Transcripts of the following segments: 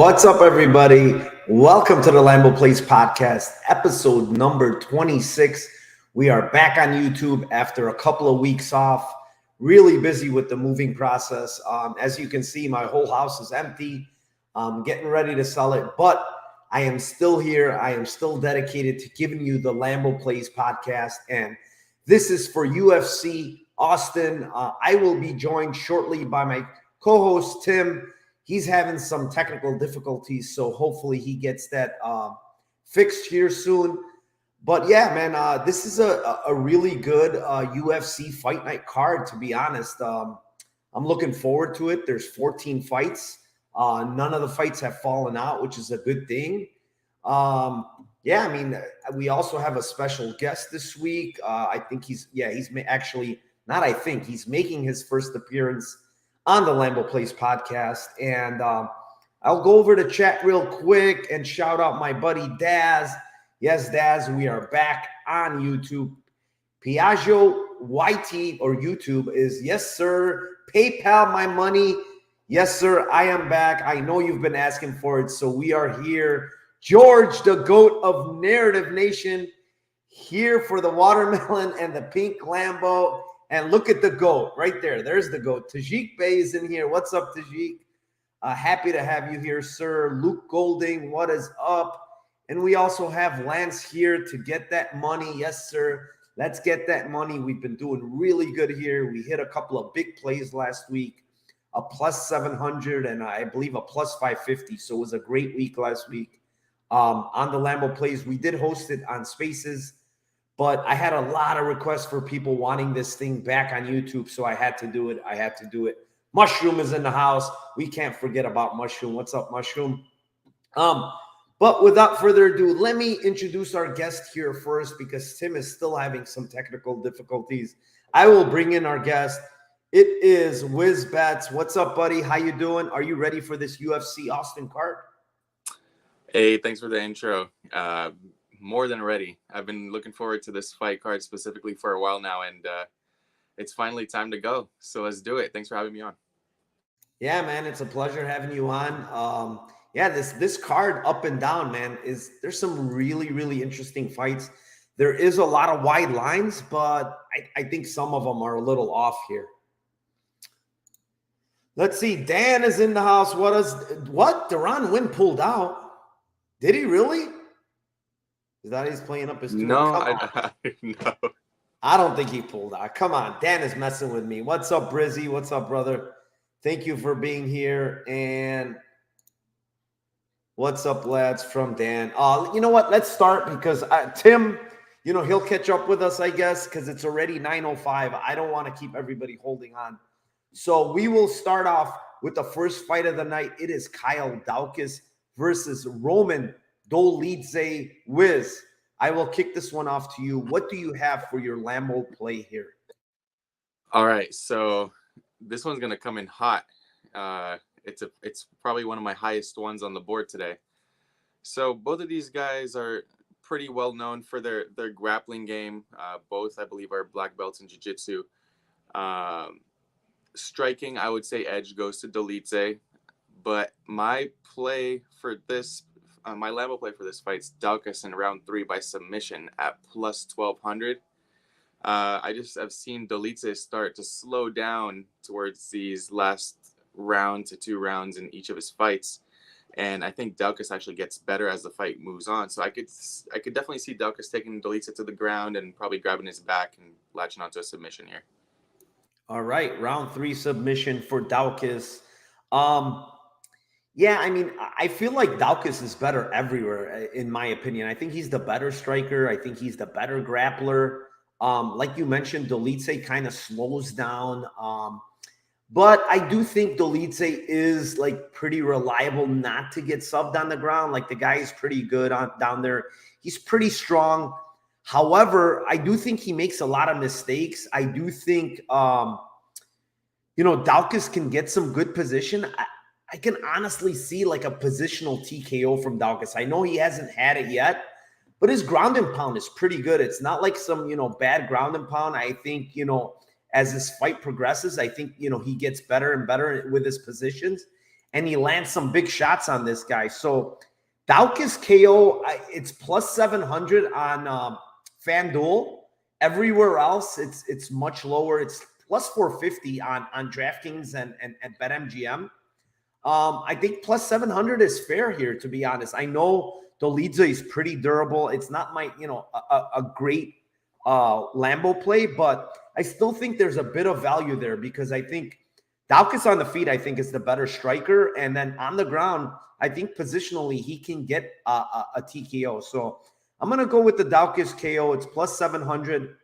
What's up, everybody? Welcome to the Lambo Plays podcast, episode number 26. We are back on YouTube after a couple of weeks off. Really busy with the moving process. As you can see, my whole house is empty. I'm getting ready to sell it, but I am still here. I am still dedicated to giving you the Lambo Plays podcast, and this is for UFC Austin. I will be joined shortly by my co-host, Tim. He's having some technical difficulties, so hopefully he gets that fixed here soon. But yeah, man, this is a really good UFC fight night card, to be honest. I'm looking forward to it. There's 14 fights. None of the fights have fallen out, which is a good thing. Yeah, I mean, we also have a special guest this week. I think he's making his first appearance on the Lambo Plays podcast. And I'll go over to chat real quick and shout out my buddy Daz. Yes, Daz, we are back on YouTube. Piaggio YT or YouTube is, yes, sir. PayPal my money. Yes, sir, I am back. I know you've been asking for it, so we are here. George, the GOAT of Narrative Nation, here for the watermelon and the pink Lambo. And look at the GOAT right there. There's the GOAT. Tajik Bey is in here. What's up, Tajik? Happy to have you here, sir. Luke Golding, what is up? And we also have Lance here to get that money. Yes, sir. Let's get that money. We've been doing really good here. We hit a couple of big plays last week, a plus 700 and I believe a plus 550. So it was a great week last week. On the Lambo Plays, we did host it on Spaces. But I had a lot of requests for people wanting this thing back on YouTube, so I had to do it. Mushroom is in the house. We can't forget about Mushroom. What's up, Mushroom? But without further ado, let me introduce our guest here first because Tim is still having some technical difficulties. I will bring in our guest. It is Wiz Bats. What's up, buddy? How you doing? Are you ready for this UFC Austin card? Hey, thanks for the intro. More than ready. I've been looking forward to this fight card specifically for a while now, and it's finally time to go. So let's do it. Thanks for having me on. Yeah, man, it's a pleasure having you on. Yeah, this card up and down, man, there's some really, really interesting fights. There is a lot of wide lines, but I think some of them are a little off here. Let's see. Dan is in the house. Deron Winn pulled out. Did he really? Is that he's playing up his tour? No, no. I don't think he pulled out. Come on. Dan is messing with me. What's up, Brizzy? What's up, brother? Thank you for being here. And what's up, lads, from Dan? You know what? Let's start because Tim, he'll catch up with us, I guess, because it's already 9:05. I don't want to keep everybody holding on. So we will start off with the first fight of the night. It is Kyle Daukaus versus Roman Dolidze. Wiz, I will kick this one off to you. What do you have for your Lambo play here? All right, so this one's gonna come in hot. It's probably one of my highest ones on the board today. So both of these guys are pretty well known for their grappling game. Both, I believe, are black belts in jiu-jitsu. Striking, I would say edge goes to Dolidze, but my play for this. My Lambo play for this fight's Daukaus in round 3 by submission at plus 1,200. I've seen Dolidze start to slow down towards these last round to 2 rounds in each of his fights, and I think Daukaus actually gets better as the fight moves on. So I could definitely see Daukaus taking Dolidze to the ground and probably grabbing his back and latching onto a submission here. All right, round 3 submission for Daukaus. Yeah, I mean, I feel like Daukaus is better everywhere, in my opinion. I think he's the better striker. I think he's the better grappler. Like you mentioned, Dolidze kind of slows down. But I do think Dolidze is, like, pretty reliable not to get subbed on the ground. Like, the guy is pretty good down there. He's pretty strong. However, I do think he makes a lot of mistakes. I do think, Daukaus can get some good position. I can honestly see like a positional TKO from Daukaus. I know he hasn't had it yet, but his ground and pound is pretty good. It's not like some, bad ground and pound. I think, as this fight progresses, I think, he gets better and better with his positions. and he lands some big shots on this guy. So Daukaus KO, it's plus 700 on FanDuel. Everywhere else, it's much lower. It's plus 450 on DraftKings and BetMGM. I think plus 700 is fair here, to be honest. I know Dolidze is pretty durable. It's not my, a great Lambo play, but I still think there's a bit of value there because I think Daukaus on the feet, I think, is the better striker. And then on the ground, I think positionally he can get a TKO. So I'm going to go with the Daukaus KO. It's plus 700.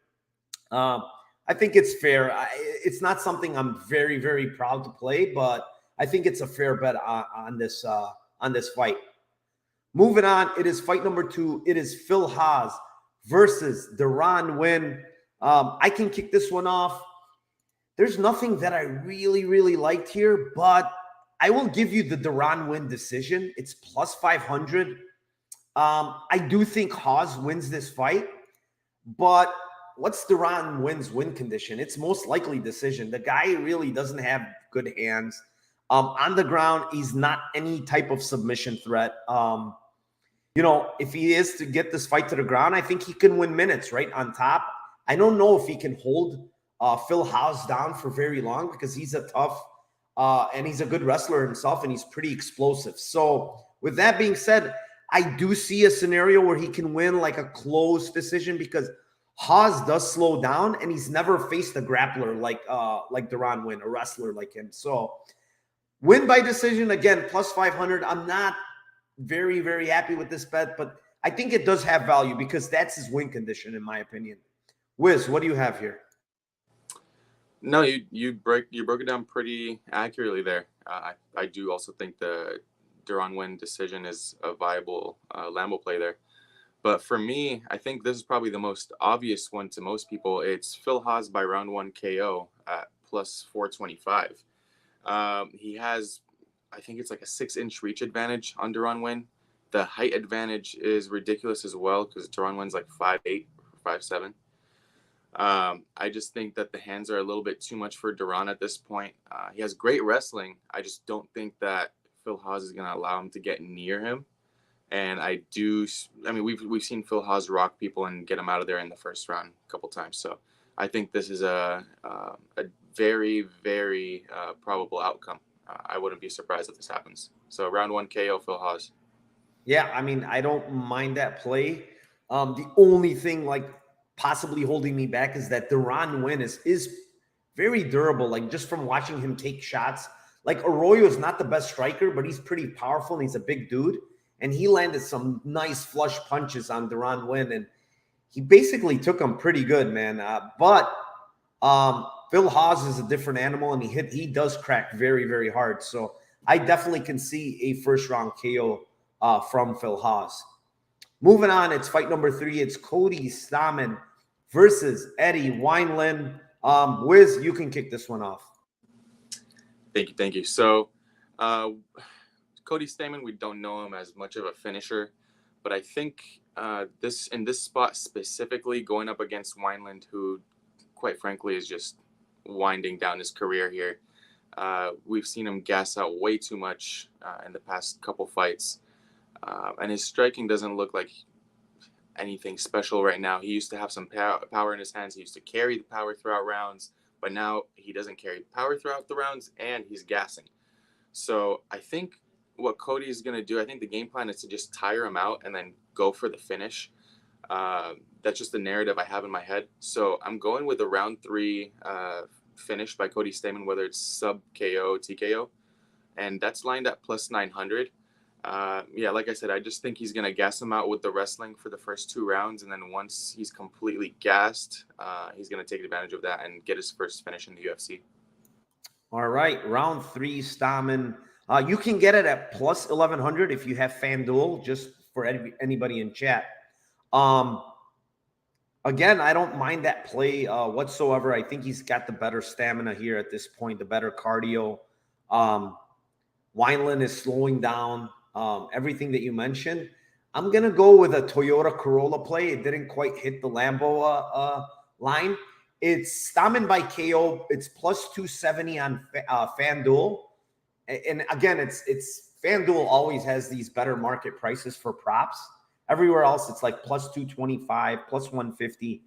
I think it's fair. It's not something I'm very, very proud to play, but I think it's a fair bet on this fight. Moving on, it is fight number 2. It is Phil Hawes versus Winn. I can kick this one off. There's nothing that I really, really liked here, but I will give you the Winn decision. It's plus 500. I do think Hawes wins this fight, but what's Winn's win condition? It's most likely decision. The guy really doesn't have good hands. On the ground, he's not any type of submission threat. If he is to get this fight to the ground, I think he can win minutes right on top. I don't know if he can hold Phil Hawes down for very long because he's a tough and he's a good wrestler himself and he's pretty explosive. So with that being said, I do see a scenario where he can win like a close decision because Hawes does slow down and he's never faced a grappler like Winn, a wrestler like him. So win by decision, again, plus 500. I'm not very, very happy with this bet, but I think it does have value because that's his win condition, in my opinion. Wiz, what do you have here? No, you broke it down pretty accurately there. I do also think the Winn decision is a viable Lambo play there. But for me, I think this is probably the most obvious one to most people. It's Phil Hawes by round 1 KO at plus 425. He has, I think it's like a 6-inch reach advantage on Winn. The height advantage is ridiculous as well because Winn's like 5'8", 5'7". I just think that the hands are a little bit too much for Duran at this point. He has great wrestling. I just don't think that Phil Hawes is going to allow him to get near him. And we've seen Phil Hawes rock people and get him out of there in the first round a couple times. So I think this is a very, very probable outcome. I wouldn't be surprised if this happens. So round 1 KO, Phil Hawes. Yeah, I don't mind that play. The only thing possibly holding me back is that Winn is very durable. Like just from watching him take shots, like Arroyo is not the best striker, but he's pretty powerful and he's a big dude. And he landed some nice flush punches on Winn, and he basically took him pretty good, man. But Phil Hawes is a different animal, and he does crack very, very hard. So I definitely can see a first-round KO from Phil Hawes. Moving on, it's fight number 3. It's Cody Stamann versus Eddie Wineland. Wiz, you can kick this one off. Thank you. So Cody Stamann, we don't know him as much of a finisher, but I think in this spot specifically, going up against Wineland, who quite frankly is just winding down his career here. We've seen him gas out way too much in the past couple fights. And his striking doesn't look like anything special right now. He used to have some power in his hands. He used to carry the power throughout rounds, but now he doesn't carry power throughout the rounds and he's gassing. So I think what Cody is going to do, I think the game plan is to just tire him out and then go for the finish. That's just the narrative I have in my head. So I'm going with a round 3 finish by Cody Stamann, whether it's sub KO, TKO, and that's lined at plus 900. Like I said, I just think he's going to gas him out with the wrestling for the first 2 rounds. And then once he's completely gassed, he's going to take advantage of that and get his first finish in the UFC. All right. Round 3, Stamann. You can get it at plus 1,100 if you have FanDuel, just for anybody in chat. Again, I don't mind that play whatsoever. I think he's got the better stamina here at this point, the better cardio. Wineland is slowing down. Everything that you mentioned. I'm going to go with a Toyota Corolla play. It didn't quite hit the Lambo line. It's Stamann by KO. It's plus 270 on FanDuel. and again, it's FanDuel always has these better market prices for props. Everywhere else, it's like plus 225, plus 150.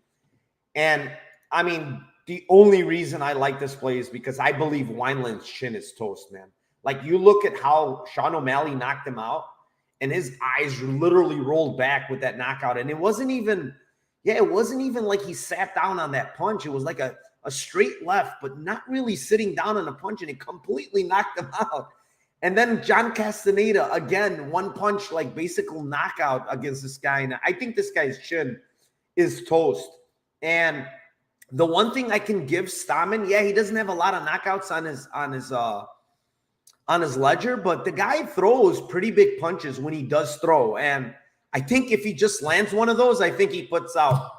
And I mean, the only reason I like this play is because I believe Wineland's chin is toast, man. Like, you look at how Sean O'Malley knocked him out, and his eyes literally rolled back with that knockout. And it wasn't even like he sat down on that punch. It was like a straight left, but not really sitting down on a punch, and it completely knocked him out. And then John Castaneda, again, one punch, like basically knockout against this guy. And I think this guy's chin is toast. And the one thing I can give Stamann, yeah, he doesn't have a lot of knockouts on his ledger, but the guy throws pretty big punches when he does throw. And I think if he just lands one of those, I think he puts out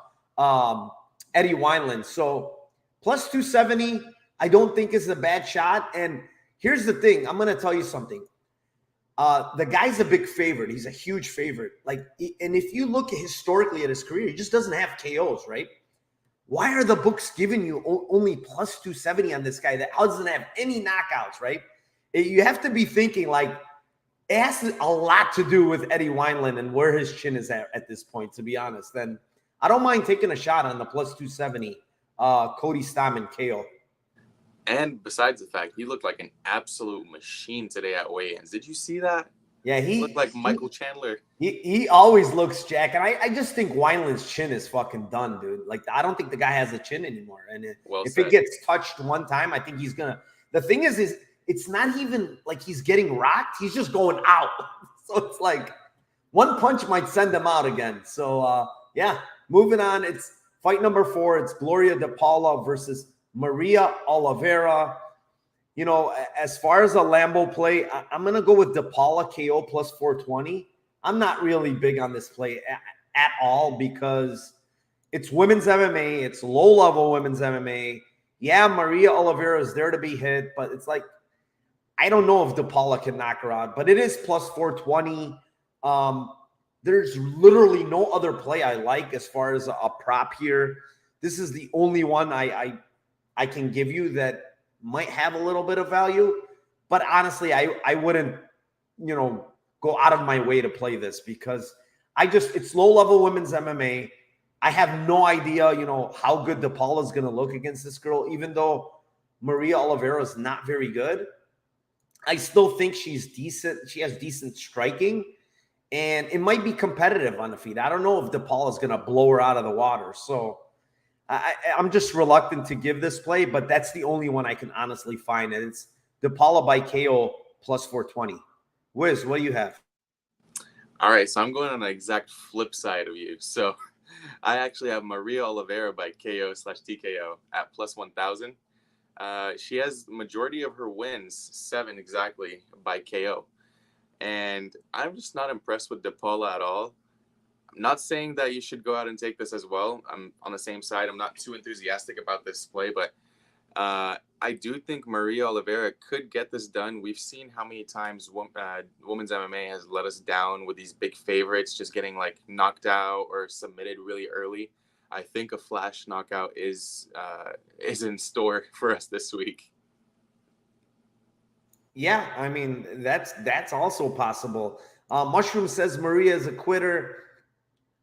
Eddie Wineland. So plus 270, I don't think is a bad shot. And here's the thing. I'm going to tell you something. The guy's a big favorite. He's a huge favorite. Like, and if you look historically at his career, he just doesn't have KOs, right? Why are the books giving you only plus 270 on this guy that doesn't have any knockouts, right? You have to be thinking, like, it has a lot to do with Eddie Wineland and where his chin is at this point, to be honest. Then I don't mind taking a shot on the plus 270 Cody Stamann KO. And besides the fact, he looked like an absolute machine today at weigh-ins. Did you see that? Yeah, he looked like Michael Chandler. He always looks jacked. And I just think Wineland's chin is fucking done, dude. Like, I don't think the guy has a chin anymore. And if it gets touched one time, I think he's going to – the thing is it's not even like he's getting rocked. He's just going out. So it's like one punch might send him out again. So, yeah, moving on. It's fight number 4. It's Gloria de Paula versus Maria Oliveira. You know, as far as a Lambo play, I'm going to go with de Paula KO plus 420. I'm not really big on this play at all because it's women's MMA. It's low-level women's MMA. Yeah, Maria Oliveira is there to be hit, but it's like, I don't know if de Paula can knock her out, but it is plus 420. There's literally no other play I like as far as a prop here. This is the only one I can give you that might have a little bit of value, but honestly, I wouldn't, go out of my way to play this because it's low-level women's MMA. I have no idea, how good de Paula is going to look against this girl, even though Maria Oliveira is not very good. I still think she's decent. She has decent striking, and it might be competitive on the feet. I don't know if de Paula is going to blow her out of the water, so I'm just reluctant to give this play, but that's the only one I can honestly find. And it's de Paula by KO plus 420. Wiz, what do you have? All right, so I'm going on the exact flip side of you. So I actually have Maria Oliveira by KO/TKO at plus 1,000. She has the majority of her wins, 7 exactly, by KO. And I'm just not impressed with de Paula at all. I'm not saying that you should go out and take this as well. I'm on the same side. I'm not too enthusiastic about this play, but I do think Maria Oliveira could get this done. We've seen how many times women's MMA has let us down with these big favorites just getting like knocked out or submitted really early. I think a flash knockout is in store for us this week. Yeah, I mean, that's also possible. Mushroom says Maria is a quitter.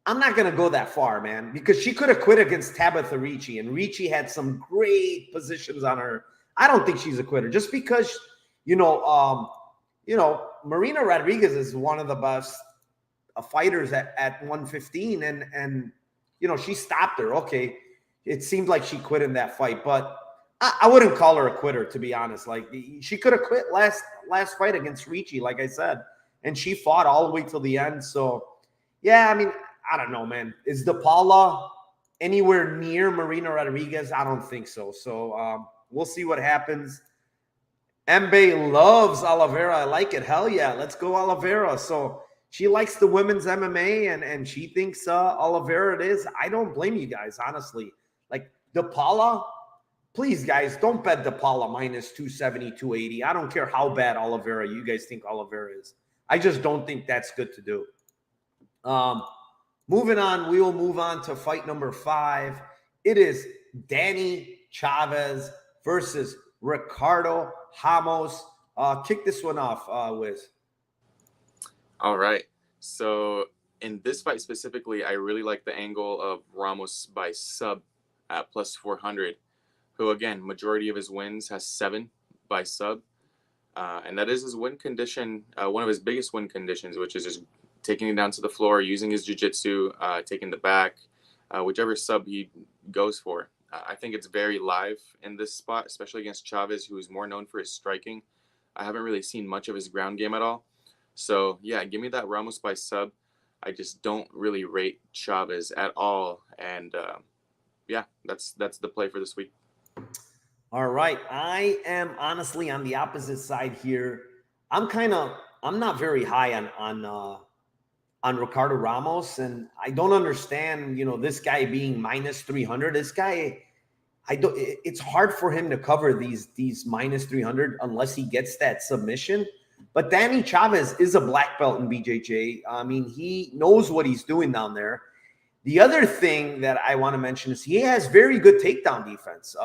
I'm not going to go that far, man, because she could have quit against Tabitha Ricci, and Ricci had some great positions on her. I don't think she's a quitter just because, Marina Rodriguez is one of the best fighters at 115, and she stopped her. Okay, it seemed like she quit in that fight, but I wouldn't call her a quitter, to be honest. Like, she could have quit last fight against Ricci, like I said, and she fought all the way till the end. So, yeah, I mean, I don't know, man. Is de Paula anywhere near Marina Rodriguez? I don't think so. So we'll see what happens. Mbe loves Oliveira. I like it. Hell yeah. Let's go Oliveira. So she likes the women's MMA and she thinks Oliveira it is. I don't blame you guys, honestly. Like, de Paula, please, guys, don't bet de Paula minus 270, 280. I don't care how bad Oliveira you guys think Oliveira is. I just don't think that's good to do. Moving on, we will move on to fight number 5. It is Danny Chavez versus Ricardo Ramos. Kick this one off, Wiz. All right. So in this fight specifically, I really like the angle of Ramos by sub at plus 400, who, again, majority of his wins has 7 by sub. And that is his win condition, one of his biggest win conditions, which is just taking it down to the floor, using his jiu-jitsu, taking the back, whichever sub he goes for. I think it's very live in this spot, especially against Chavez, who is more known for his striking. I haven't really seen much of his ground game at all. So, yeah, give me that Ramos by sub. I just don't really rate Chavez at all. And, yeah, that's the play for this week. All right. I am honestly on the opposite side here. I'm not very high on Ricardo Ramos, and I don't understand, this guy being minus 300. This guy, it's hard for him to cover these minus 300 unless he gets that submission. But Danny Chavez is a black belt in BJJ. I mean, he knows what he's doing down there. The other thing that I want to mention is he has very good takedown defense.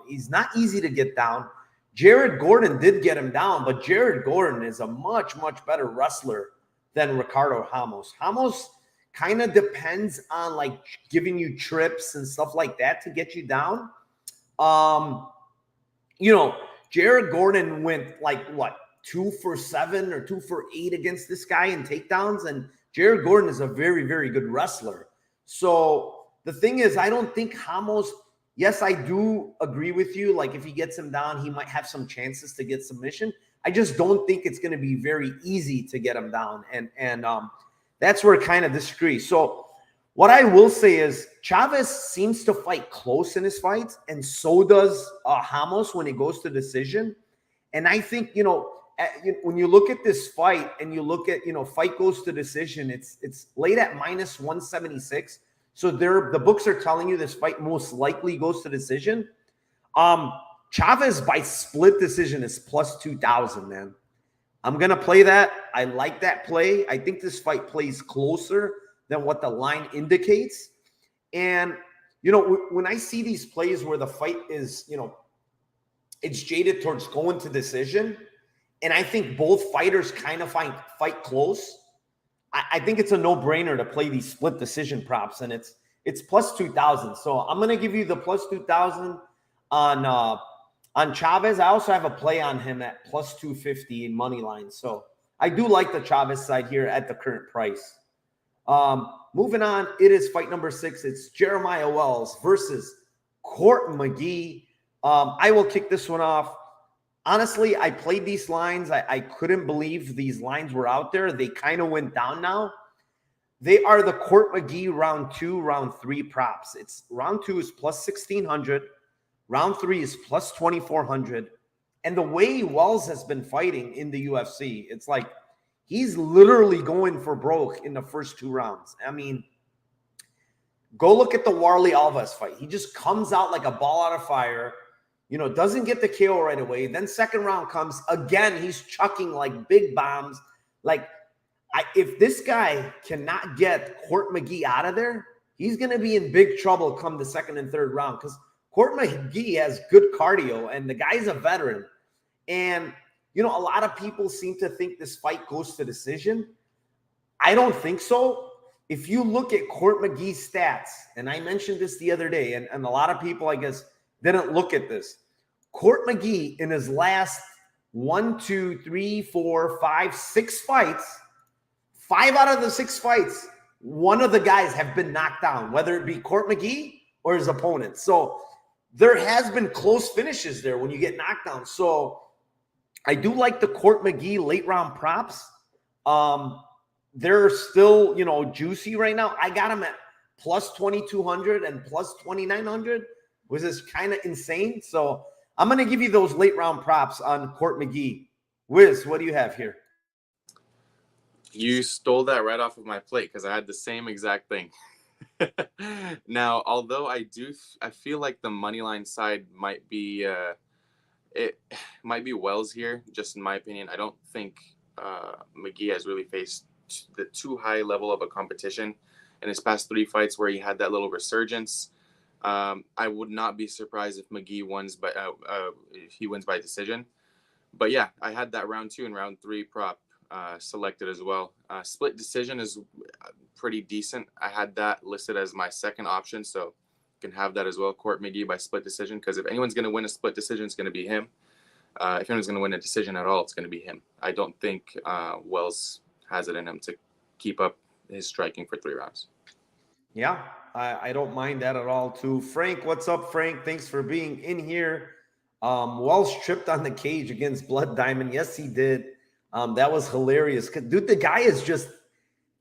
He's not easy to get down. Jared Gordon did get him down, but Jared Gordon is a much, much better wrestler than Ricardo Ramos. Ramos kind of depends on like giving you trips and stuff like that to get you down. Jared Gordon went like 2 for 7 or 2 for 8 against this guy in takedowns, and Jared Gordon is a very, very good wrestler. So the thing is, I don't think Ramos, yes, I do agree with you. Like if he gets him down, he might have some chances to get submission. I just don't think it's going to be very easy to get him down. And that's where I kind of disagree. So what I will say is Chavez seems to fight close in his fights, and so does Ramos when it goes to decision. And I think, when you look at this fight and you look at, fight goes to decision, it's laid at minus 176. So the books are telling you this fight most likely goes to decision. Chavez by split decision is plus 2,000, man. I'm going to play that. I like that play. I think this fight plays closer than what the line indicates. And, when I see these plays where the fight is, it's jaded towards going to decision, and I think both fighters kind of fight close, I think it's a no-brainer to play these split decision props, and it's plus 2,000. So I'm going to give you the plus 2,000 on Chavez. I also have a play on him at plus 250 in money line. So I do like the Chavez side here at the current price. Moving on, it is fight number 6. It's Jeremiah Wells versus Court McGee. I will kick this one off. Honestly, I played these lines. I couldn't believe these lines were out there. They kind of went down now. They are the Court McGee round 2, round 3 props. It's round 2 is plus 1,600. Round 3 is plus 2,400. And the way Wells has been fighting in the UFC, it's like he's literally going for broke in the first 2 rounds. I mean, go look at the Warlley Alves fight. He just comes out like a ball out of fire. Doesn't get the KO right away. Then second round comes again. He's chucking like big bombs. Like if this guy cannot get Court McGee out of there, he's going to be in big trouble come the second and third round, because Court McGee has good cardio and the guy's a veteran. And, a lot of people seem to think this fight goes to decision. I don't think so. If you look at Court McGee's stats, and I mentioned this the other day, and a lot of people, I guess, didn't look at this. Court McGee in his last 6 fights, 5 out of the 6 fights, one of the guys have been knocked down, whether it be Court McGee or his opponent. So there has been close finishes there when you get knocked down. So I do like the Court McGee late round props. They're still, juicy right now. I got them at plus 2,200 and plus 2,900. Was this kind of insane? So I'm going to give you those late round props on Court McGee. Wiz, what do you have here? You stole that right off of my plate because I had the same exact thing. Now, although I feel like the money line side might be it might be Wells here, just in my opinion. I don't think McGee has really faced the too high level of a competition in his past 3 fights where he had that little resurgence. I would not be surprised if McGee wins by decision. But yeah, I had that round 2 and round 3 prop selected as well. Split decision is pretty decent. I had that listed as my second option, so you can have that as well. Court McGee by split decision, because if anyone's going to win a split decision, it's going to be him. If anyone's going to win a decision at all, it's going to be him. I don't think Wells has it in him to keep up his striking for 3 rounds. Yeah, I don't mind that at all, too. Frank, what's up, Frank? Thanks for being in here. Wells tripped on the cage against Blood Diamond. Yes, he did. That was hilarious. Dude, the guy is just,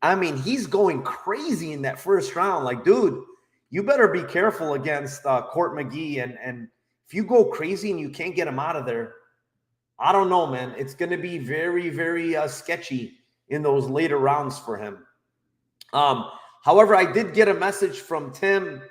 I mean, he's going crazy in that first round. Like, dude, you better be careful against Court McGee. And if you go crazy and you can't get him out of there, I don't know, man. It's going to be very, very sketchy in those later rounds for him. However, I did get a message from Tim.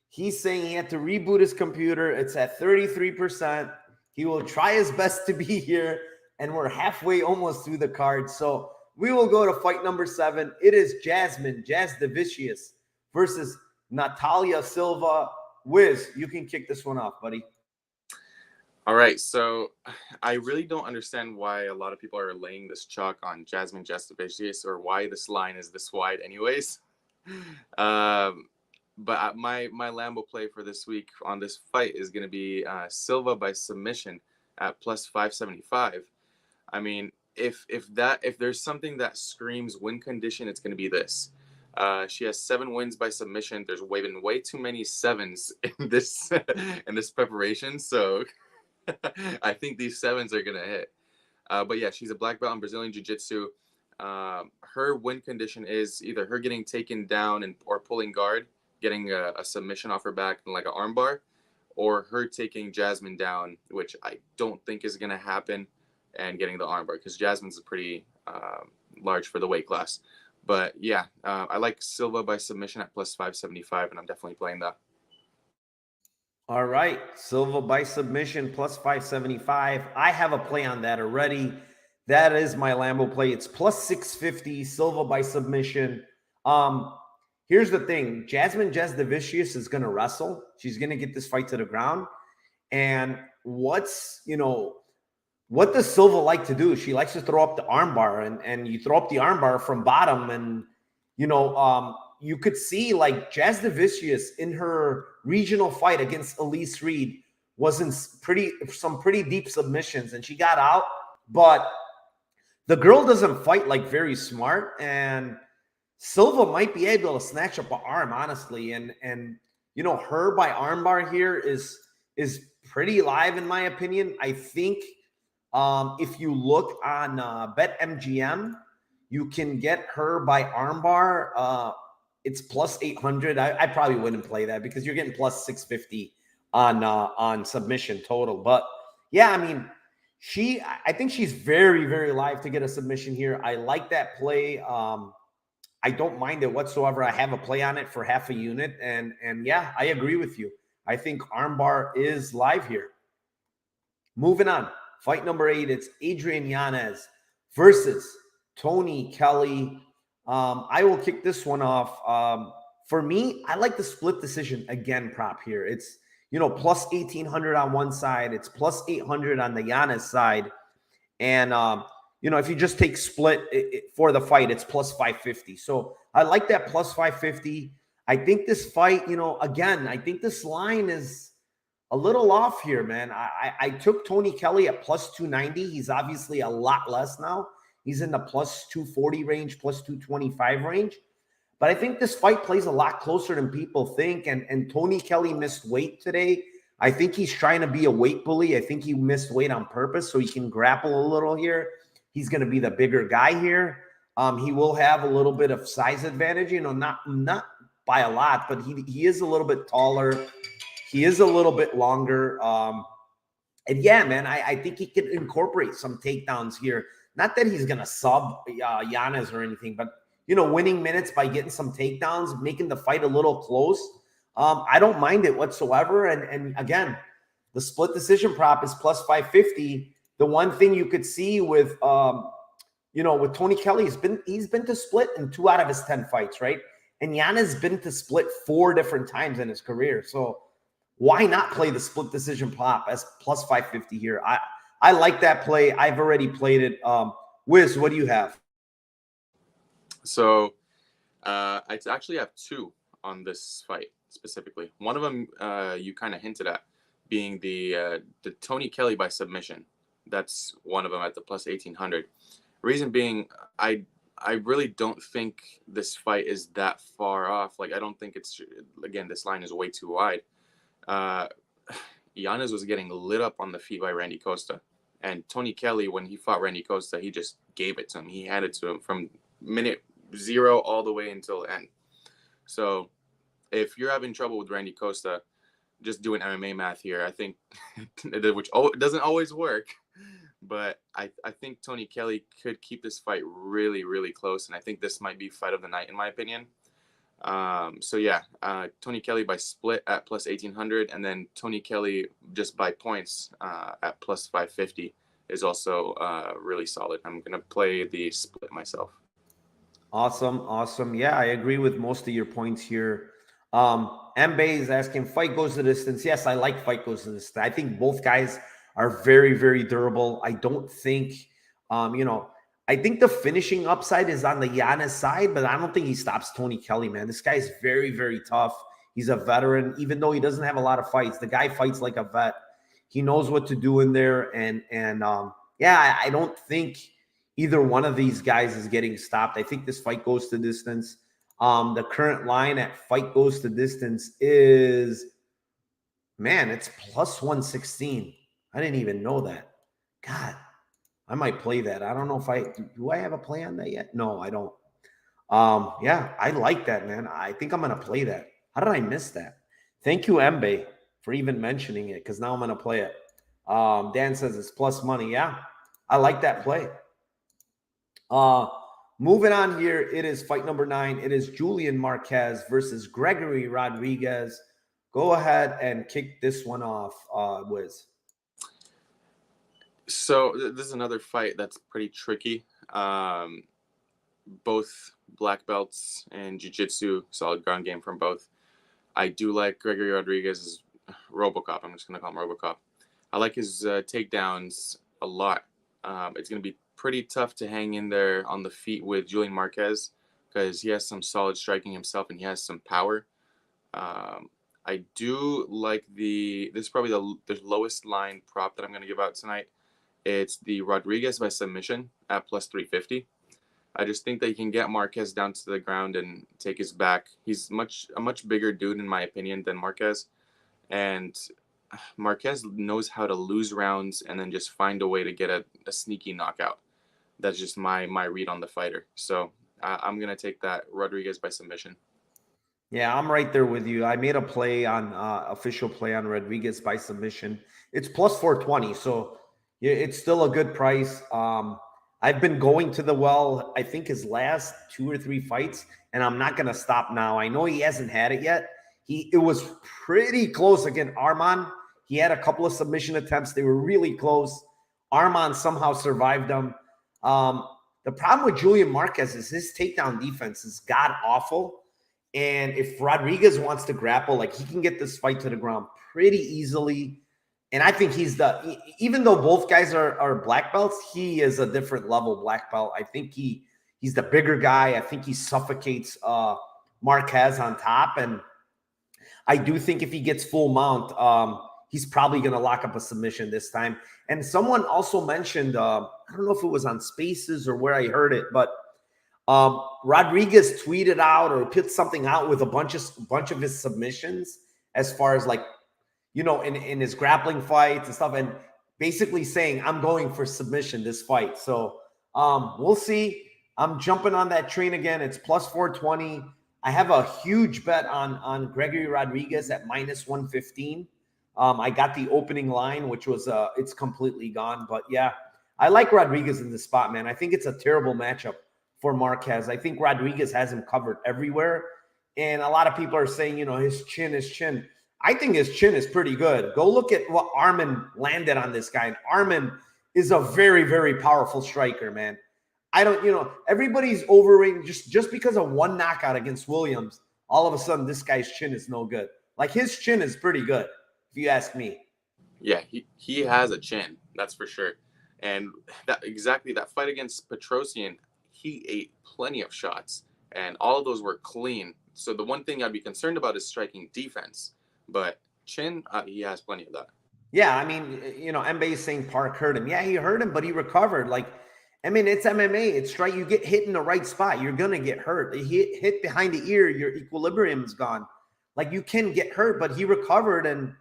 He's saying he had to reboot his computer. It's at 33%. He will try his best to be here, and we're halfway almost through the card. So we will go to fight number 7. It is Jasudivicius versus Natalia Silva. Wiz, you can kick this one off, buddy. All right, so I really don't understand why a lot of people are laying this chalk on Jasudivicius, or why this line is this wide anyways. But my Lambo play for this week on this fight is going to be Silva by submission at plus 575. I mean, if there's something that screams win condition, it's going to be this. She has 7 wins by submission. There's been way too many 7s in this in this preparation, so I think these 7s are going to hit. But yeah, she's a black belt in Brazilian Jiu-Jitsu. Her win condition is either her getting taken down or pulling guard, getting a submission off her back and like an armbar, or her taking Jasmine down, which I don't think is going to happen, and getting the armbar, because Jasmine's pretty large for the weight class. But yeah, I like Silva by submission at plus 575, and I'm definitely playing that. All right, Silva by submission plus 575. I have a play on that already. That is my Lambo play. It's plus 650, Silva by submission. Here's the thing. Jasudivicius is going to wrestle. She's going to get this fight to the ground. And what does Silva like to do? She likes to throw up the armbar, and you throw up the armbar from bottom. And, you could see like Jasudivicius in her regional fight against Elise Reed was in some pretty deep submissions, and she got out. But the girl doesn't fight like very smart, and Silva might be able to snatch up an arm, honestly. And her by armbar here is pretty live in my opinion. I think if you look on BetMGM, you can get her by armbar. It's plus 800. I probably wouldn't play that, because you're getting plus 650 on submission total. But yeah, I mean, I think she's very, very live to get a submission here. I like that play. I don't mind it whatsoever. I have a play on it for half a unit. And yeah, I agree with you. I think armbar is live here. Moving on. Fight number 8. It's Adrian Yanez versus Tony Kelly. I will kick this one off. For me, I like the split decision again prop here. It's, plus 1,800 on one side. It's plus 800 on the Yanez side. And, if you just take split for the fight, it's plus 550. So I like that plus 550. I think this fight, again, I think this line is a little off here, man. I took Tony Kelly at plus 290. He's obviously a lot less now. He's in the plus 240 range, plus 225 range. But I think this fight plays a lot closer than people think. And Tony Kelly missed weight today. I think he's trying to be a weight bully. I think he missed weight on purpose so he can grapple a little here. He's going to be the bigger guy here. He will have a little bit of size advantage, not by a lot, but he is a little bit taller. He is a little bit longer. And yeah, man, I think he could incorporate some takedowns here. Not that he's going to sub Yanez or anything, but, winning minutes by getting some takedowns, making the fight a little close. I don't mind it whatsoever. And again, the split decision prop is plus 550. The one thing you could see with, with Tony Kelly, he's been to split in 2 out of his 10 fights, right? And Yanez has been to split 4 different times in his career. So why not play the split decision prop as plus 550 here? I like that play. I've already played it. Wiz, what do you have? So I actually have two on this fight specifically. One of them you kind of hinted at being the Tony Kelly by submission. That's one of them at the plus 1800. Reason being, I really don't think this fight is that far off. Like, I don't think it's, again, this line is way too wide. Yanez was getting lit up on the feet by Randy Costa. And Tony Kelly, when he fought Randy Costa, he just gave it to him. He had it to him from minute 0 all the way until end. So if you're having trouble with Randy Costa, just doing MMA math here, I think, which doesn't always work, but I think Tony Kelly could keep this fight really, really close. And I think this might be fight of the night, in my opinion. So yeah, Tony Kelly by split at plus 1800, and then Tony Kelly just by points at plus 550 is also really solid. I'm going to play the split myself. Awesome. Yeah, I agree with most of your points here. Mbae is asking, fight goes the distance. Yes, I like fight goes the distance. I think both guys are very, very durable. I don't think, I think the finishing upside is on the Yanez side, but I don't think he stops Tony Kelly, man. This guy's very, very tough. He's a veteran, even though he doesn't have a lot of fights. The guy fights like a vet. He knows what to do in there. And I don't think either one of these guys is getting stopped. I think this fight goes to distance. The current line at fight goes to distance is, man, it's plus 116. I didn't even know that. God, I might play that. I don't know if do I have a play on that yet? No, I don't. Yeah, I like that, man. I think I'm going to play that. How did I miss that? Thank you, Mbae, for even mentioning it, because now I'm going to play it. Dan says it's plus money. Yeah, I like that play. Moving on here, it is fight number 9. It is Julian Marquez versus Gregory Rodrigues. Go ahead and kick this one off, Wiz. So this is another fight that's pretty tricky. Both black belts and jiu-jitsu, solid ground game from both. I do like Gregory Rodrigues' Robocop. I'm just going to call him Robocop. I like his takedowns a lot. It's going to be pretty tough to hang in there on the feet with Julian Marquez because he has some solid striking himself and he has some power. I do like this is probably the lowest line prop that I'm going to give out tonight. It's the Rodrigues by submission at plus 350. I just think that he can get Marquez down to the ground and take his back. He's a much bigger dude, in my opinion, than Marquez. And Marquez knows how to lose rounds and then just find a way to get a sneaky knockout. That's just my read on the fighter. So I'm going to take that Rodrigues by submission. Yeah, I'm right there with you. I made a play on official play on Rodrigues by submission. It's plus 420, so it's still a good price. I've been going to the well, I think his last 2 or 3 fights, and I'm not going to stop now. I know he hasn't had it yet. It was pretty close against Arman. He had a couple of submission attempts. They were really close. Arman somehow survived them. The problem with Julian Marquez is his takedown defense is god-awful. And if Rodrigues wants to grapple, like, he can get this fight to the ground pretty easily. And I think even though both guys are black belts, he is a different level black belt. I think he's the bigger guy. I think he suffocates Marquez on top. And I do think if he gets full mount, he's probably going to lock up a submission this time. And someone also mentioned, I don't know if it was on Spaces or where I heard it, but Rodrigues tweeted out or put something out with a bunch of his submissions as far as, like, in his grappling fights and stuff, and basically saying, I'm going for submission this fight. So we'll see. I'm jumping on that train again. It's plus 420. I have a huge bet on Gregory Rodrigues at minus 115. I got the opening line, which was it's completely gone. But yeah, I like Rodrigues in this spot, man. I think it's a terrible matchup for Marquez. I think Rodrigues has him covered everywhere. And a lot of people are saying, his chin. I think his chin is pretty good. Go look at what Arman landed on this guy. And Arman is a very, very powerful striker, man. I don't, everybody's overrating just because of one knockout against Williams. All of a sudden, this guy's chin is no good. Like, his chin is pretty good, if you ask me. Yeah, he has a chin. That's for sure. And that fight against Petrosian, he ate plenty of shots, and all of those were clean. So the one thing I'd be concerned about is striking defense. But chin, he has plenty of that. Yeah, I mean, Mba's saying Park hurt him. Yeah, he hurt him, but he recovered. Like, I mean, it's MMA. It's right. You get hit in the right spot, you're gonna get hurt. Hit behind the ear, your equilibrium's gone. Like, you can get hurt, but he recovered. And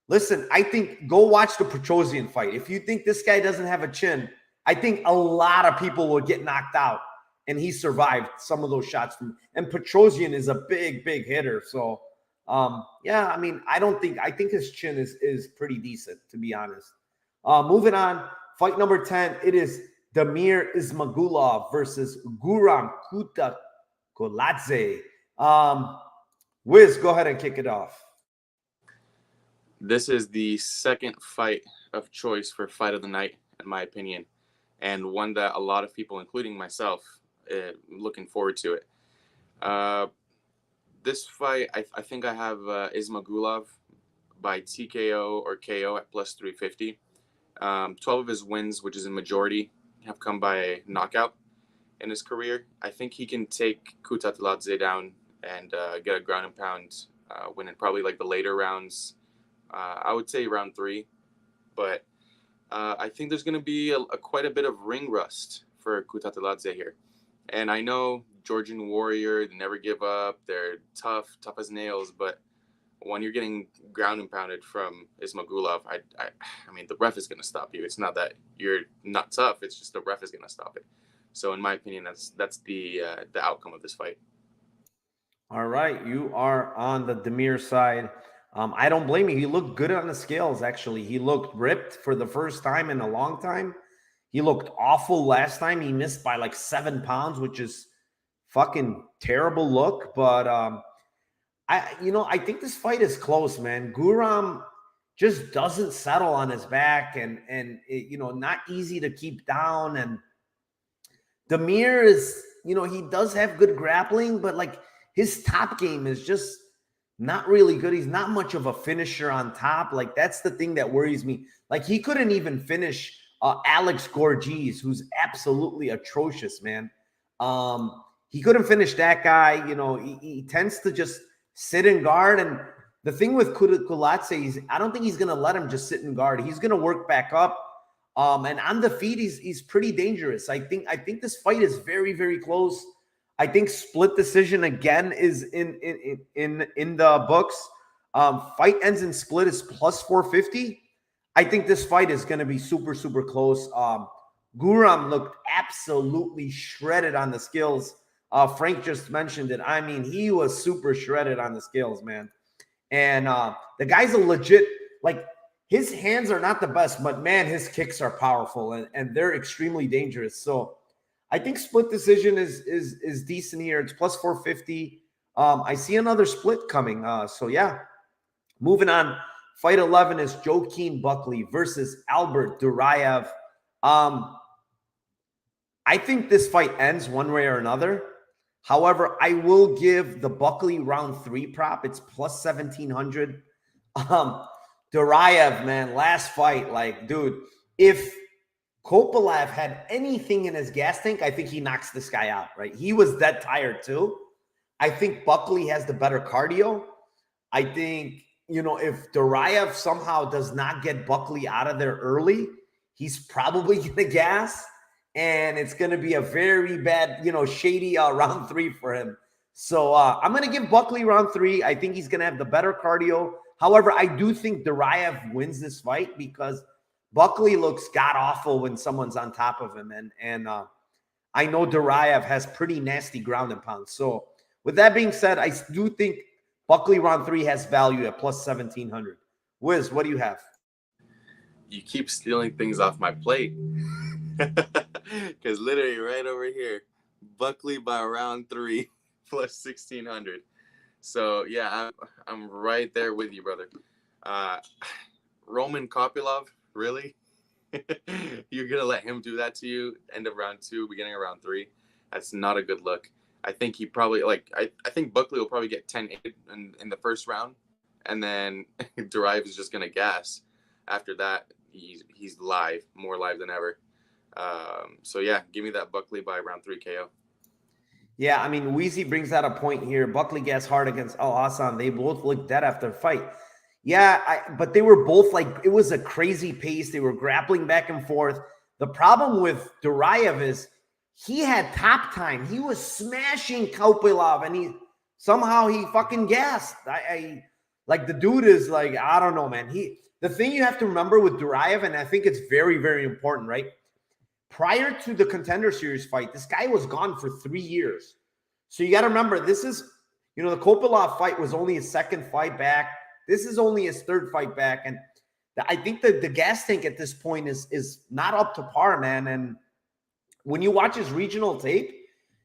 listen, I think go watch the Petrosian fight. If you think this guy doesn't have a chin, I think a lot of people will get knocked out, and he survived some of those shots from. And Petrosian is a big, big hitter. So, yeah, I mean, I think his chin is pretty decent, to be honest. Moving on, fight number 10. It is Damir Ismagulov versus Guram Kutateladze. Wiz, go ahead and kick it off. This is the second fight of choice for fight of the night, in my opinion, and one that a lot of people, including myself, looking forward to it. This fight, I think I have Ismagulov by TKO or KO at plus 350. 12 of his wins, which is a majority, have come by knockout in his career. I think he can take Kutateladze down and get a ground and pound win in probably like the later rounds. I would say round 3. But I think there's going to be quite a bit of ring rust for Kutateladze here. And I know Georgian Warrior, they never give up. They're tough as nails. But when you're getting ground and pounded from Ismagulov, I mean, the ref is going to stop you. It's not that you're not tough. It's just the ref is going to stop it. So in my opinion, that's the outcome of this fight. All right. You are on the Damir side. I don't blame you. He looked good on the scales, actually. He looked ripped for the first time in a long time. He looked awful last time. He missed by like 7 pounds, which is fucking terrible look. But I think this fight is close, man. Guram just doesn't settle on his back, and not easy to keep down. And Damir is, he does have good grappling, but like his top game is just not really good. He's not much of a finisher on top. Like, that's the thing that worries me. Like, he couldn't even finish Alex Gorgees, who's absolutely atrocious, man. He couldn't finish that guy. He tends to just sit in guard. And the thing with Kutateladze is I don't think he's going to let him just sit in guard. He's going to work back up. And on the feet, he's pretty dangerous. I think this fight is very, very close. I think split decision again is in the books. Fight ends in split is plus 450. I think this fight is going to be super, super close. Guram looked absolutely shredded on the scales. Frank just mentioned it. I mean, he was super shredded on the scales, man. And the guy's a legit, like, his hands are not the best, but man, his kicks are powerful and they're extremely dangerous. So I think split decision is decent here. It's plus 450. I see another split coming. So yeah, moving on. Fight 11 is Joaquin Buckley versus Albert Duraev. I think this fight ends one way or another. However, I will give the Buckley round 3 prop. It's plus 1,700. Duraev, man, last fight, like, dude, if Kopelev had anything in his gas tank, I think he knocks this guy out, right? He was dead tired too. I think Buckley has the better cardio. I think, if Duraev somehow does not get Buckley out of there early, he's probably going to gas, and it's going to be a very bad, shady round 3 for him. So I'm going to give Buckley round 3. I think he's going to have the better cardio. However, I do think Duraev wins this fight because Buckley looks god-awful when someone's on top of him. And I know Duraev has pretty nasty ground and pound. So with that being said, I do think Buckley round 3 has value at plus 1,700. Wiz, what do you have? You keep stealing things off my plate. Because literally right over here, Buckley by round 3 plus 1,600. So yeah, I'm right there with you, brother. Roman Kopylov, really? You're gonna let him do that to you? End of round 2, beginning of round 3. That's not a good look. I think he probably I think Buckley will probably get 10-8 in the first round, and then Duraev is just gonna gas after that. he's live, more live than ever. So yeah, give me that Buckley by round 3 KO. Yeah, I mean, Wheezy brings out a point here. Buckley gets hard against Al Hassan. They both looked dead after the fight. Yeah, but they were both like, it was a crazy pace. They were grappling back and forth. The problem with Duraev is he had top time. He was smashing Kopylov, and somehow he fucking gassed. I like, the dude is like, I don't know, man. The thing you have to remember with Duraev, and I think it's very, very important, right? Prior to the Contender Series fight, this guy was gone for 3 years. So you got to remember, this is, the Kopylov fight was only his second fight back. This is only his third fight back. And I think that the gas tank at this point is not up to par, man. And when you watch his regional tape,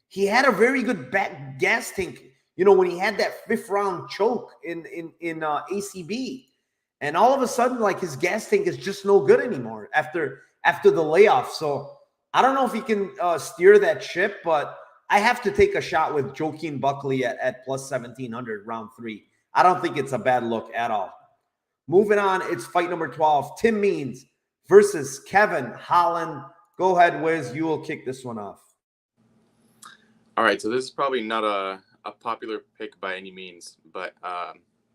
he had a very good gas tank, when he had that 5th round choke in ACB. And all of a sudden, like, his gas tank is just no good anymore after the layoff. So I don't know if he can steer that ship, but I have to take a shot with Joaquin Buckley at plus 1,700 round 3. I don't think it's a bad look at all. Moving on, it's fight number 12. Tim Means versus Kevin Holland. Go ahead, Wiz. You will kick this one off. All right, so this is probably not a popular pick by any means, but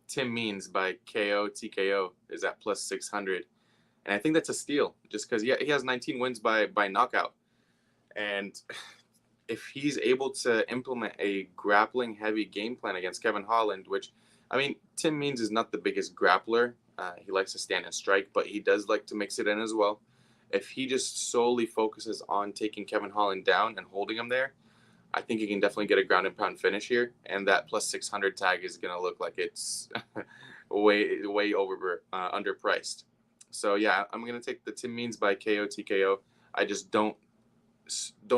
Tim Means by TKO is at plus 600. And I think that's a steal just because he has 19 wins by knockout. And if he's able to implement a grappling-heavy game plan against Kevin Holland, which, I mean, Tim Means is not the biggest grappler. He likes to stand and strike, but he does like to mix it in as well. If he just solely focuses on taking Kevin Holland down and holding him there, I think he can definitely get a ground and pound finish here. And that plus 600 tag is going to look like it's way underpriced. So yeah, I'm gonna take the Tim Means by TKO. I just don't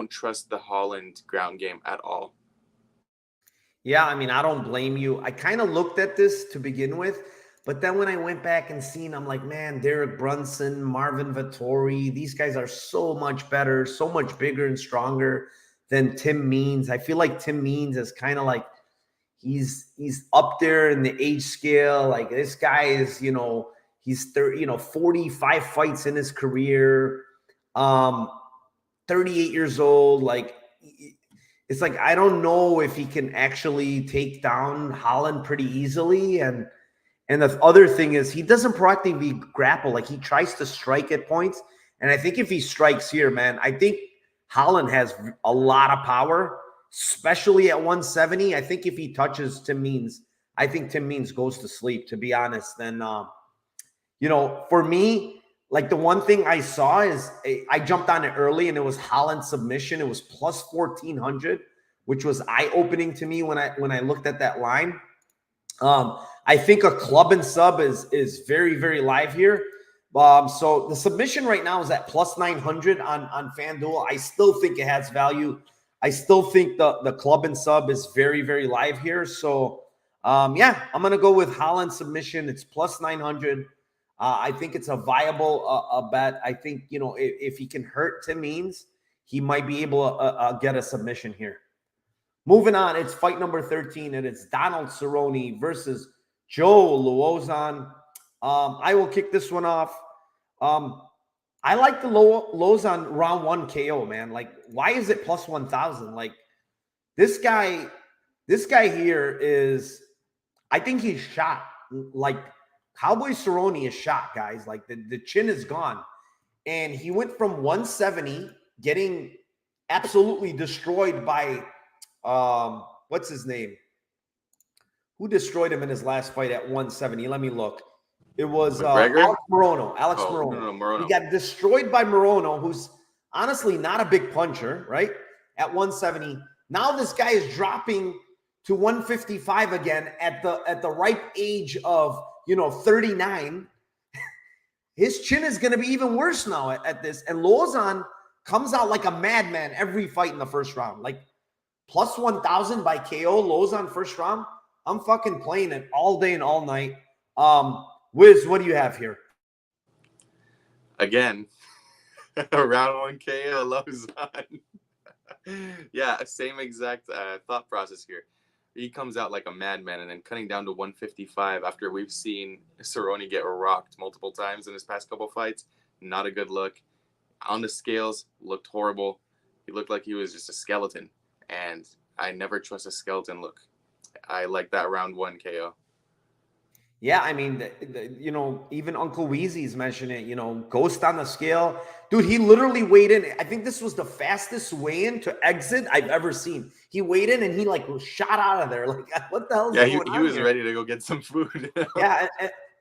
trust the Holland ground game at all. Yeah, I mean, I don't blame you. I kind of looked at this to begin with, but then when I went back and seen, I'm like, man, Derek Brunson, Marvin Vettori, these guys are so much better, so much bigger and stronger than Tim Means. I feel like Tim Means is kind of like he's up there in the age scale. Like, this guy is, he's 45 fights in his career, 38 years old. Like, it's like, I don't know if he can actually take down Holland pretty easily. And the other thing is, he doesn't proactively grapple. Like, he tries to strike at points. And I think if he strikes here, man, I think Holland has a lot of power, especially at 170. I think if he touches Tim Means, I think Tim Means goes to sleep, to be honest. And, for me, like, the one thing I saw is I jumped on it early, and it was Holland submission. It was plus 1,400, which was eye-opening to me when I looked at that line. I think a club and sub is very, very live here. So the submission right now is at plus 900 on FanDuel. I still think it has value. I still think the club and sub is very, very live here. So, yeah, I'm going to go with Holland submission. It's plus 900. I think it's a viable bet. I think, if he can hurt Tim Means, he might be able to get a submission here. Moving on, it's fight number 13, and it's Donald Cerrone versus Joe Lauzon. I will kick this one off. I like the Lauzon round 1 KO, man. Like, why is it plus 1,000? Like, this guy here is, I think he's shot. Like, Cowboy Cerrone is shot, guys. Like, the chin is gone. And he went from 170, getting absolutely destroyed by, what's his name? Who destroyed him in his last fight at 170? Let me look. It was Alex Morono. Morono. He got destroyed by Morono, who's honestly not a big puncher, right? At 170. Now this guy is dropping to 155 again at the ripe age of 39. His chin is going to be even worse now at this. And Lauzon comes out like a madman every fight in the first round. Like, plus 1,000 by KO, Lauzon first round. I'm fucking playing it all day and all night. Wiz, what do you have here? Again, round 1 KO, Lauzon. Yeah, same exact thought process here. He comes out like a madman and then cutting down to 155 after we've seen Cerrone get rocked multiple times in his past couple fights. not a good look. On the scales, looked horrible. He looked like he was just a skeleton, and I never trust a skeleton look. I like that round 1 KO. Yeah, I mean, even Uncle Weezy's mentioned it, ghost on the scale. Dude, he literally weighed in. I think this was the fastest weigh-in to exit I've ever seen. He weighed in and he was shot out of there. Like, what the hell is going on? He was ready to go get some food. Yeah,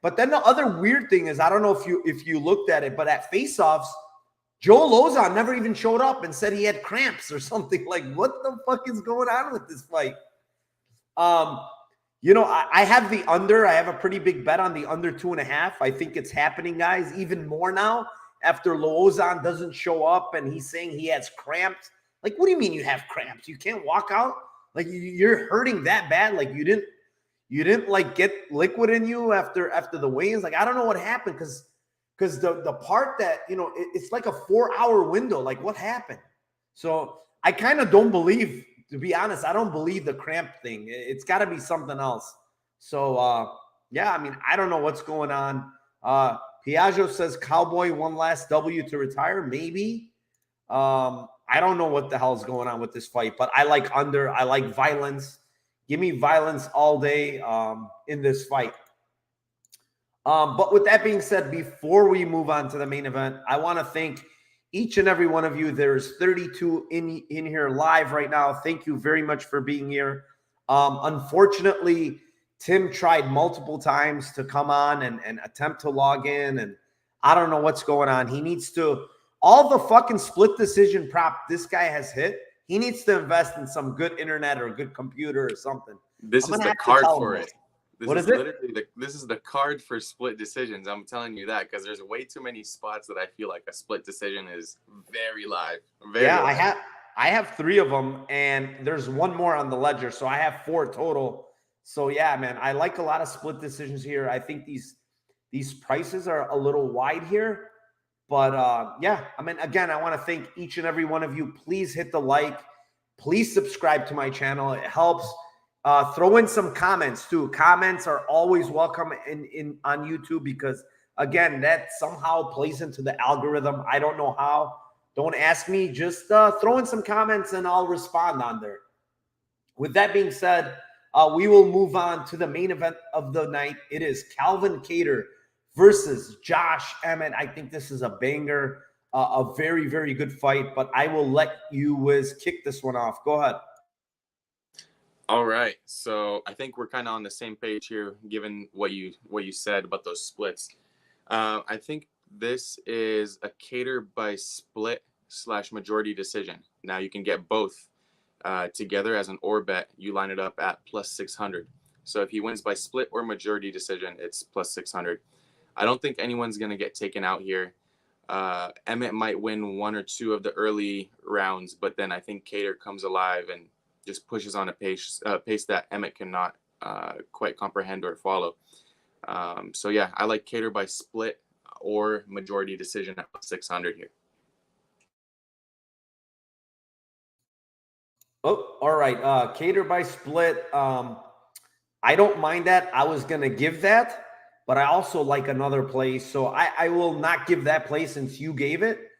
but then the other weird thing is, I don't know if you looked at it, but at face-offs, Joe Lauzon never even showed up and said he had cramps or something. Like, what the fuck is going on with this fight? I have the under. I have a pretty big bet on the under 2.5. I think it's happening, guys, even more now after Lauzon doesn't show up and he's saying he has cramps. Like, what do you mean you have cramps? You can't walk out? Like, you're hurting that bad? Like, you didn't like get liquid in you after the weigh-ins? Like, I don't know what happened because the part that, it's like a 4-hour window. Like, what happened? So I kind of don't believe, to be honest, I don't believe the cramp thing. It's got to be something else. So, yeah, I mean, I don't know what's going on. Piaggio says Cowboy one last W to retire. Maybe. I don't know what the hell's going on with this fight, but I like under. I like violence. Give me violence all day in this fight. But with that being said, before we move on to the main event, I want to thank each and every one of you. There's 32 in here live right now. Thank you very much for being here. Unfortunately, Tim tried multiple times to come on and attempt to log in, and I don't know what's going on. He needs to, all the fucking split decision prop this guy has hit, he needs to invest in some good internet or a good computer or something. This is the card for it. What is it? Literally this is the card for split decisions. I'm telling you that because there's way too many spots that I feel like a split decision is very live. Live. I have 3 of them, and there's one more on the ledger, so I have 4 total. So yeah, man, I like a lot of split decisions here. I think these prices are a little wide here, but yeah, I mean, again, I want to thank each and every one of you. Please hit the like. Please subscribe to my channel. It helps. Throw in some comments too. Comments are always welcome in on YouTube because, again, that somehow plays into the algorithm. I don't know how. Don't ask me. Just throw in some comments and I'll respond on there. With that being said, we will move on to the main event of the night. It is Calvin Kattar versus Josh Emmett. I think this is a banger, a very, very good fight, but I will let you, Wiz, kick this one off. Go ahead. All right. So I think we're kind of on the same page here, given what you said about those splits. I think this is a Kattar by split / majority decision. Now you can get both together as an or bet. You line it up at +600. So if he wins by split or majority decision, it's +600. I don't think anyone's going to get taken out here. Emmett might win 1 or 2 of the early rounds, but then I think Kattar comes alive and just pushes on a pace that Emmett cannot quite comprehend or follow. So yeah, I like Kattar by split or majority decision at 600 here. Oh, all right. Kattar by split. I don't mind that. I was going to give that, but I also like another place. So I will not give that play since you gave it.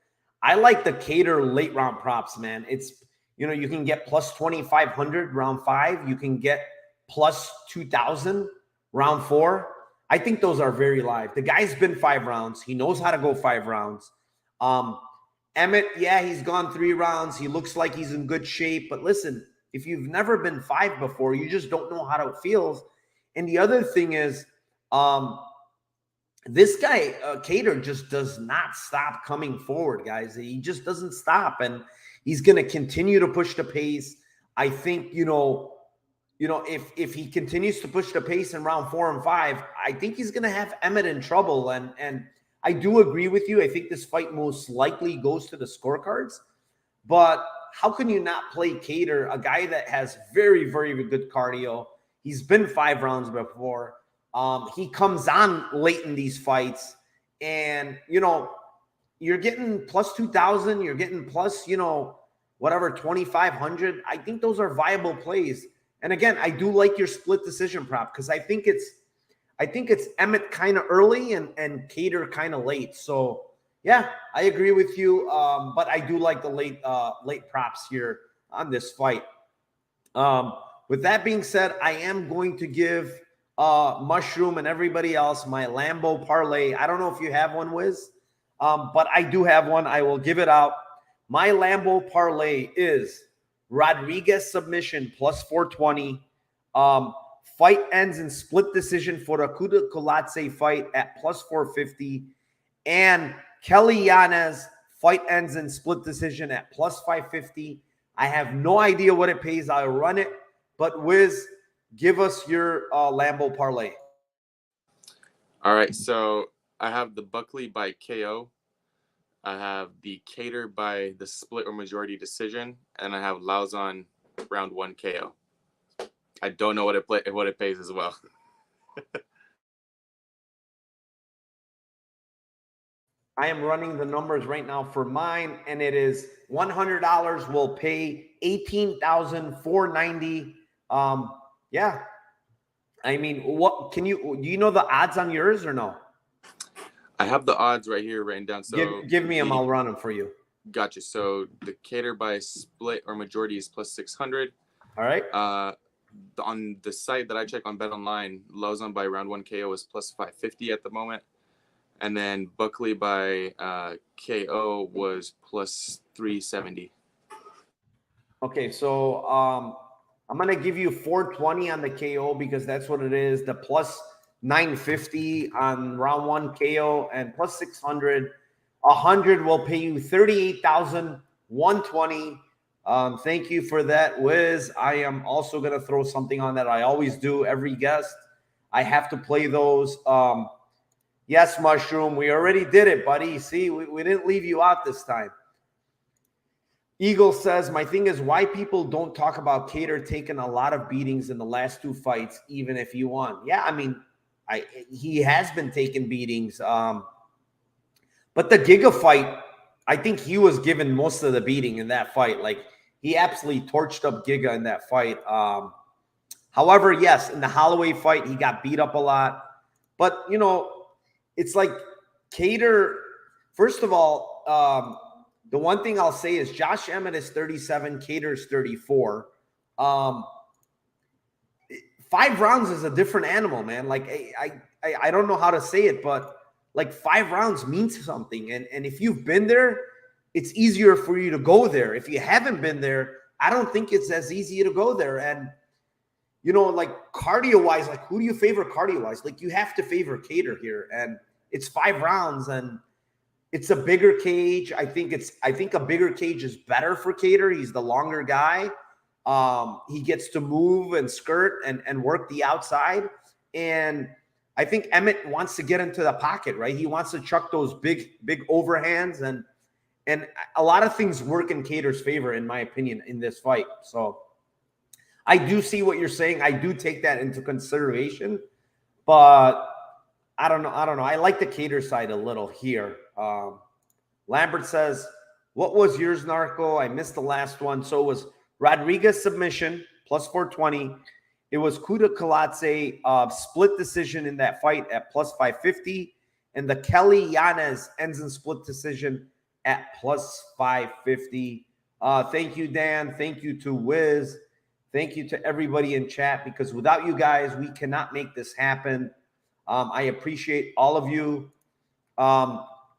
I like the Kattar late round props, man. It's, you can get +2,500 round 5. You can get +2,000 round 4. I think those are very live. The guy's been 5 rounds. He knows how to go 5 rounds. Emmett, yeah, he's gone 3 rounds. He looks like he's in good shape. But listen, if you've never been 5 before, you just don't know how it feels. And the other thing is, this guy, Kattar, just does not stop coming forward, guys. He just doesn't stop. And he's going to continue to push the pace. I think, if he continues to push the pace in round 4 and 5, I think he's going to have Emmett in trouble. And I do agree with you. I think this fight most likely goes to the scorecards. But how can you not play Kattar, a guy that has very, very good cardio? He's been 5 rounds before. He comes on late in these fights. And, you're getting +2,000. You're getting plus, whatever, 2,500. I think those are viable plays. And again, I do like your split decision prop because I think it's Emmett kind of early and Kattar kind of late. So, Yeah, I agree with you. But I do like the late props here on this fight. With that being said, I am going to give Mushroom and everybody else my Lambo Parlay. I don't know if you have one, Wiz, but I do have one. I will give it out. My Lambo Parlay is Rodrigues submission plus 420. Fight ends in split decision for the Kutateladze fight at plus 450. And Kelly Yanez fight ends in split decision at plus 550. I have no idea what it pays. I'll run it. But Wiz, give us your Lambo Parlay. All right, so I have the Buckley by KO. I have the Kattar by the split or majority decision, and I have Lauzon round 1 KO. I don't know what it pays as well. I am running the numbers right now for mine, and it is $100 will pay $18,490. Yeah. I mean, do you know the odds on yours or no? I have the odds right here written down. So give me them. I'll run them for you. Gotcha. So the Kattar by split or majority is plus 600. All right. On the site that I check on Bet Online, Lauzon by round 1 KO is plus 550 at the moment. And then Buckley by KO was plus 370. Okay, so I'm going to give you 420 on the KO because that's what it is. The plus 950 on round 1 KO and plus 600. 100 will pay you 38,120. Thank you for that, Wiz. I am also going to throw something on that I always do every guest. I have to play those. Yes, Mushroom, we already did it, buddy. See, we didn't leave you out this time. Eagle says, my thing is why people don't talk about Kattar taking a lot of beatings in the last 2 fights, even if he won. Yeah, I mean, he has been taking beatings. But the Giga fight, I think he was given most of the beating in that fight. Like, he absolutely torched up Giga in that fight. However, yes, in the Holloway fight, he got beat up a lot. But, you know, it's like Kattar, first of all, the one thing I'll say is Josh Emmett is 37, Kattar's 34. 5 rounds is a different animal, man. Like, I don't know how to say it, but like 5 rounds means something. And if you've been there, it's easier for you to go there. If you haven't been there, I don't think it's as easy to go there. And, you know, like cardio-wise, like who do you favor cardio-wise? Like you have to favor Kattar here. And it's 5 rounds and it's a bigger cage. I think a bigger cage is better for Kattar. He's the longer guy. He gets to move and skirt and work the outside. And I think Emmett wants to get into the pocket, right? He wants to chuck those big overhands. And a lot of things work in Kattar's favor, in my opinion, in this fight. So I do see what you're saying. I do take that into consideration, but I don't know. I like the Kattar side a little here. Lambert says, what was yours, Narco? I missed the last one. So it was Rodrigues submission plus 420. It was Kutateladze split decision in that fight at plus 550. And the Kelly Yanez ends in split decision at plus 550. Thank you, Dan. Thank you to Wiz. Thank you to everybody in chat, because without you guys, we cannot make this happen. I appreciate all of you.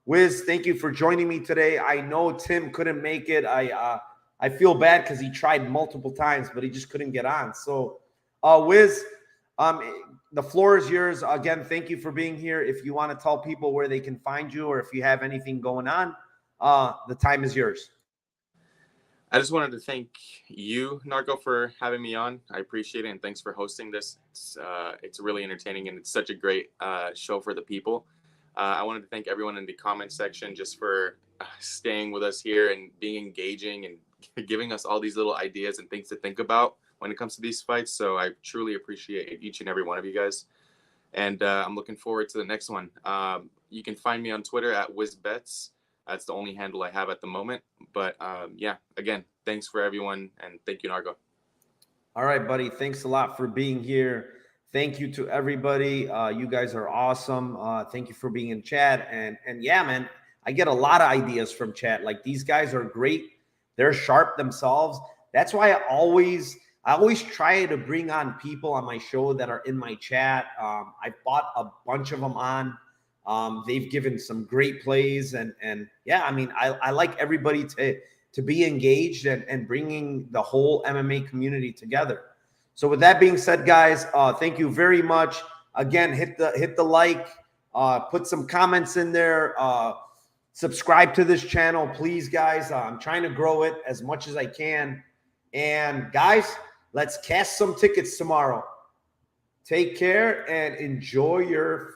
Wiz, thank you for joining me today. I know Tim couldn't make it. I feel bad because he tried multiple times, but he just couldn't get on. So, Wiz, the floor is yours. Again, thank you for being here. If you want to tell people where they can find you or if you have anything going on, the time is yours. I just wanted to thank you, Narco, for having me on. I appreciate it, and thanks for hosting this. It's really entertaining, and it's such a great show for the people. I wanted to thank everyone in the comment section just for staying with us here and being engaging and giving us all these little ideas and things to think about when it comes to these fights. So I truly appreciate each and every one of you guys. And I'm looking forward to the next one. You can find me on Twitter at WizBets. That's the only handle I have at the moment. But yeah, again, thanks for everyone. And thank you, Nargo. All right, buddy. Thanks a lot for being here. Thank you to everybody. You guys are awesome. Thank you for being in chat. And yeah, man, I get a lot of ideas from chat. Like, these guys are great. They're sharp themselves. That's why I always try to bring on people on my show that are in my chat. I bought a bunch of them on. They've given some great plays, and yeah, I mean, I like everybody to be engaged and bringing the whole MMA community together. So with that being said, guys, thank you very much. Again, hit the like, put some comments in there, subscribe to this channel, please, guys. I'm trying to grow it as much as I can. And guys, let's cash some tickets tomorrow. Take care and enjoy your